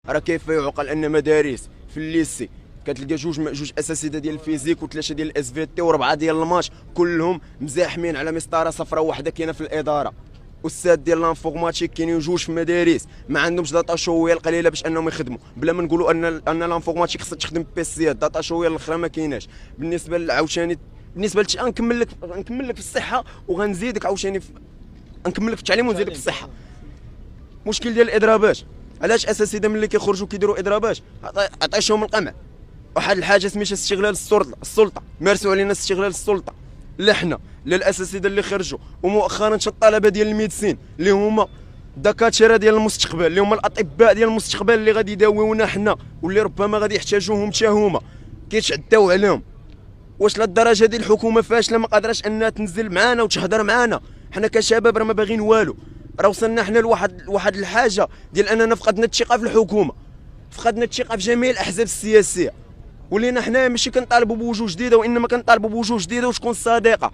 راه كيف يعقل ان مدارس في الليسي كتلقى جوج اساتذه ديال الفيزيك وثلاثه ديال الاس في تي وربعه ديال الماتش كلهم مزاحمين على مسطره صفراء وحده كاينه في الاداره. استاذ ديال لانفورماتيك كاينين جوج في مدارس ما عندهمش داتا شويه القليله باش انهم يخدموا، بلا ما نقولوا ان لانفورماتيك خصها تخدم بيسيات، داتا شويه الاخرى ما كايناش. بالنسبه عاوتاني بالنسبه نكمل لك في الصحه وغنزيدك عاوتاني نكمل لك في التعليم ونزيدك في الصحه. مشكل ديال الاضرابات، علاش اساتذه ملي كيخرجوا كيديروا اضرابات عطيشهم القمع. واحد الحاجه سميتها استغلال السلطه، مارسوا علينا استغلال السلطه، لا حنا لا الاساتذه اللي خرجوا ومؤخرا الطلبه ديال الميديسين اللي هما الدكاتره ديال المستقبل، اللي هما الاطباء ديال المستقبل اللي غادي يداويونا حنا واللي ربما غادي يحتاجوهم حتى هما، كيتعداو عليهم. واش للدرجه ديال الحكومه فاشله ما قادراش انها تنزل معانا وتهضر معانا؟ حنا كشباب راه ما باغيين والو، راه وصلنا حنا لواحد الحاجه ديال اننا فقدنا الثقه في الحكومه، فقدنا الثقه في جميع الاحزاب السياسيه، ولينا حنا ماشي كنطالبوا بوجوه جديده وانما كنطالبوا بوجوه جديده وتكون صادقه.